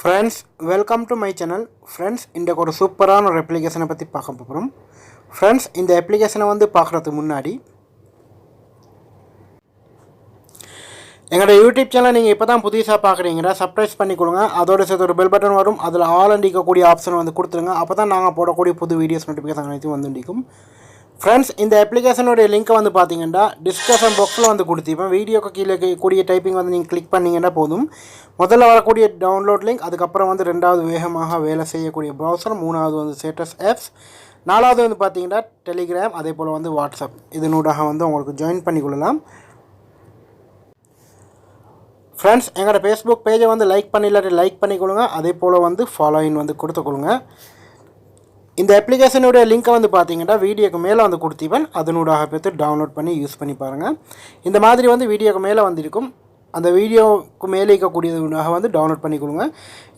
Friends, welcome to my channel. Friends, இந்த ஒரு சூப்பரான ஒரு அப்ளிகேஷனை பற்றி பார்க்க போகிறோம். Friends, இந்த அப்ளிகேஷனை வந்து பார்க்குறதுக்கு முன்னாடி எங்களோட யூடியூப் சேனல் நீங்கள் இப்போ தான் புதுசாக பார்க்குறீங்கன்னா சப்ஸ்கிரைப் பண்ணி கொடுங்க. அதோட சேர்த்து ஒரு பெல் பட்டன் வரும், அதில் ஆல் அண்டிக்கக்கூடிய ஆப்ஷன் வந்து கொடுத்துருங்க. அப்போ தான் நாங்கள் போடக்கூடிய புது வீடியோஸ் நோட்டிஃபிகேஷன் அனைத்தும் வந்து நிற்கும். ஃப்ரெண்ட்ஸ், இந்த அப்ளிகேஷனுடைய லிங்க்கை வந்து பார்த்தீங்கன்னா டிஸ்கிரிப்ஷன் பாக்ஸில் வந்து கொடுத்திருப்பேன். வீடியோக்கு கீழே கூடிய டைப்பிங் வந்து நீங்கள் கிளிக் பண்ணிங்கன்னா போதும். முதல்ல வரக்கூடிய டவுன்லோட் லிங்க், அதுக்கப்புறம் வந்து ரெண்டாவது வேகமாக வேலை செய்யக்கூடிய ப்ரௌசர், மூணாவது வந்து ஸ்டேட்டஸ் ஆப்ஸ், நாலாவது வந்து பார்த்தீங்கன்னா டெலிகிராம், அதே போல் வந்து வாட்ஸ்அப். இதனூடாக வந்து உங்களுக்கு ஜாயின் பண்ணிக்கொள்ளலாம். ஃப்ரெண்ட்ஸ், எங்களோட ஃபேஸ்புக் பேஜை வந்து லைக் பண்ணிக்கொள்ளுங்க. அதே போல் வந்து ஃபாலோயிங் வந்து கொடுத்துக்கொள்ளுங்க. இந்த அப்ளிகேஷனுடைய லிங்க்கை வந்து பார்த்தீங்கன்னா வீடியோக்கு மேலே வந்து கொடுத்திப்பேன். அதனூடாக பார்த்து டவுன்லோட் பண்ணி யூஸ் பண்ணி பாருங்கள். இந்த மாதிரி வந்து வீடியோக்கு மேலே வந்திருக்கும். அந்த வீடியோவுக்கு மேலே இருக்கக்கூடியதுனாக வந்து டவுன்லோட் பண்ணிக்கொள்ளுங்க.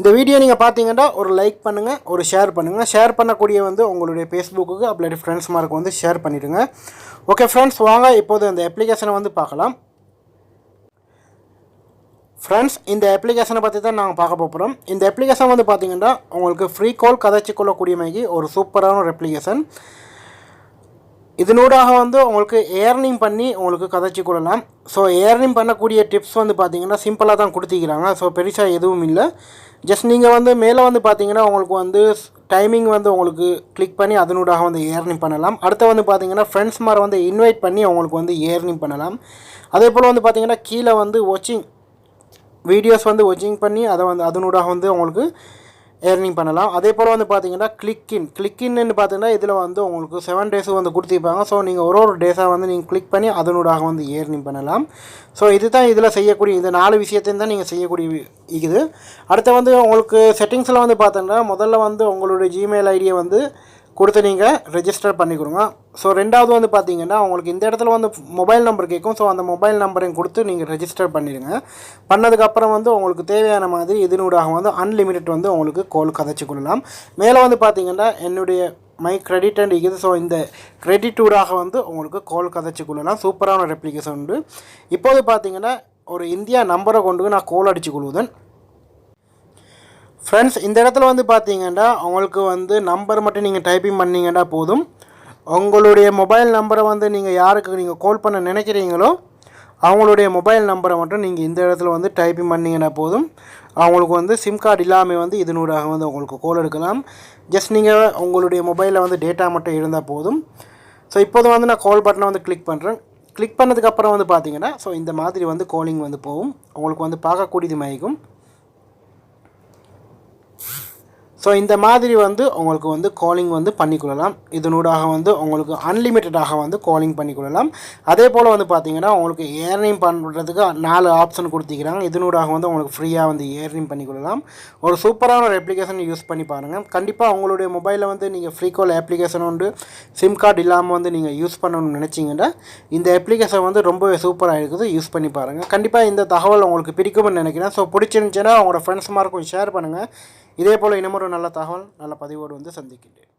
இந்த வீடியோ நீங்கள் பார்த்தீங்கன்னா ஒரு லைக் பண்ணுங்கள், ஒரு ஷேர் பண்ணுங்கள். ஷேர் பண்ணக்கூடிய வந்து உங்களுடைய ஃபேஸ்புக்கு அப்படி ஃப்ரெண்ட்ஸ் மார்க்கு வந்து ஷேர் பண்ணிவிடுங்க. ஓகே ஃப்ரெண்ட்ஸ், வாங்க இப்போது இந்த அப்ளிகேஷனை வந்து பார்க்கலாம். ஃப்ரெண்ட்ஸ், இந்த அப்ளிகேஷனை பற்றி தான் நாங்கள் பார்க்க போகிறோம். இந்த அப்ளிகேஷன் வந்து பார்த்திங்கன்னா உங்களுக்கு ஃப்ரீ கால் கதைச்சி கொள்ளக்கூடிய மாதிரி ஒரு சூப்பரான ஒரு அப்ளிகேஷன். இதனூடாக வந்து உங்களுக்கு ஏர்னிங் பண்ணி உங்களுக்கு கதைச்சி கொள்ளலாம். ஸோ ஏர்னிங் பண்ணக்கூடிய டிப்ஸ் வந்து பார்த்திங்கன்னா சிம்பிளாக தான் கொடுத்திக்கிறாங்க. ஸோ பெருசாக எதுவும் இல்லை. ஜஸ்ட் நீங்கள் வந்து மேலே வந்து பார்த்திங்கன்னா உங்களுக்கு வந்து டைமிங் வந்து உங்களுக்கு கிளிக் பண்ணி அதனூடாக வந்து ஏர்னிங் பண்ணலாம். அடுத்து வந்து பார்த்திங்கன்னா ஃப்ரெண்ட்ஸ் மாதிரி வந்து இன்வைட் பண்ணி உங்களுக்கு வந்து ஏர்னிங் பண்ணலாம். அதே போல் வந்து பார்த்திங்கன்னா கீழே வந்து வாட்சிங் வீடியோஸ் வந்து வாட்சிங் பண்ணி அதை வந்து அதனூடாக வந்து உங்களுக்கு ஏர்னிங் பண்ணலாம். அதே போல் வந்து பார்த்தீங்கன்னா கிளிக்கின்னு பார்த்தீங்கன்னா இதில் வந்து உங்களுக்கு 7 days வந்து கொடுத்துருப்பாங்க. ஸோ நீங்கள் ஒரு டேஸாக வந்து நீங்கள் கிளிக் பண்ணி அதனூடாக வந்து ஏர்னிங் பண்ணலாம். ஸோ இது தான் இதில் செய்யக்கூடிய இந்த 4 விஷயத்தையும் தான் நீங்கள் செய்யக்கூடிய இது. அடுத்து வந்து உங்களுக்கு செட்டிங்ஸில் வந்து பார்த்தீங்கன்னா முதல்ல வந்து உங்களுடைய ஜிமெயில் ஐடியை வந்து கொடுத்து நீங்கள் ரெஜிஸ்டர் பண்ணி கொடுங்க. ஸோ ரெண்டாவது வந்து பார்த்தீங்கன்னா உங்களுக்கு இந்த இடத்துல வந்து மொபைல் நம்பர் கேட்கும். ஸோ அந்த மொபைல் நம்பரையும் கொடுத்து நீங்கள் ரெஜிஸ்டர் பண்ணிடுங்க. பண்ணதுக்கப்புறம் வந்து உங்களுக்கு தேவையான மாதிரி இதனூடாக வந்து அன்லிமிட்டட் வந்து உங்களுக்கு கால் கதைச்சி கொள்ளலாம். மேலே வந்து பார்த்தீங்கன்னா என்னுடைய மை கிரெடிட் அண்ட் இது. ஸோ இந்த கிரெடிட்டூடாக வந்து உங்களுக்கு கால் கதைச்சி கொள்ளலாம். சூப்பரான ஒரு அப்ளிகேஷன் உண்டு. இப்போது பார்த்தீங்கன்னா ஒரு இந்தியா நம்பரை கொண்டு நான் கால் அடித்து கொள்வதன். ஃப்ரெண்ட்ஸ், இந்த இடத்துல வந்து பார்த்தீங்கன்னா உங்களுக்கு வந்து நம்பர் மட்டும் நீங்கள் டைப்பிங் பண்ணிங்கன்னா போதும். உங்களுடைய மொபைல் நம்பரை வந்து நீங்கள் யாருக்கு நீங்கள் கால் பண்ண நினைக்கிறீங்களோ அவங்களுடைய மொபைல் நம்பரை மட்டும் நீங்கள் இந்த இடத்துல வந்து டைப்பிங் பண்ணிங்கன்னா போதும். அவங்களுக்கு வந்து சிம் கார்டு இல்லாமல் வந்து இதனூடாக வந்து உங்களுக்கு கால் எடுக்கலாம். ஜஸ்ட் நீங்கள் உங்களுடைய மொபைலில் வந்து டேட்டா மட்டும் இருந்தால் போதும். ஸோ இப்போது வந்து நான் கால் பட்டனை வந்து கிளிக் பண்ணுறேன். கிளிக் பண்ணதுக்கப்புறம் வந்து பார்த்தீங்கன்னா ஸோ இந்த மாதிரி வந்து காலிங் வந்து போகும். உங்களுக்கு வந்து பார்க்கக்கூடியது மயக்கும். ஸோ இந்த மாதிரி வந்து உங்களுக்கு வந்து காலிங் வந்து பண்ணிக்கொள்ளலாம். இதனூடாக வந்து உங்களுக்கு அன்லிமிட்டடாக வந்து காலிங் பண்ணிக்கொள்ளலாம். அதே போல் வந்து பார்த்தீங்கன்னா உங்களுக்கு ஏர்னிங் பண்ணுறதுக்கு 4 ஆப்ஷன் கொடுத்துக்கிறாங்க. இதனூடாக வந்து உங்களுக்கு ஃப்ரீயாக வந்து ஏர்னிங் பண்ணிக்கொள்ளலாம். ஒரு சூப்பரான ஒரு அப்ளிகேஷன் யூஸ் பண்ணி பாருங்கள். கண்டிப்பாக உங்களுடைய மொபைலில் வந்து நீங்கள் ஃப்ரீ கால் அப்ளிகேஷன் உண்டு சிம் கார்டு இல்லாமல் வந்து நீங்கள் யூஸ் பண்ணணும்னு நினச்சிங்கன்னா இந்த அப்ளிகேஷன் வந்து ரொம்பவே சூப்பராக இருக்குது. யூஸ் பண்ணி பாருங்கள். கண்டிப்பாக இந்த தகவல் உங்களுக்கு பிடிக்கும்னு நினைக்கிறேன். ஸோ பிடிச்சிருந்துச்சுன்னா உங்களோட ஃப்ரெண்ட்ஸ் மார்க்கும் ஷேர் பண்ணுங்கள். இதே போல் இன்னும் ஒரு நல்ல தகவல் நல்ல பதிவோடு வந்து சந்திக்கின்றேன்.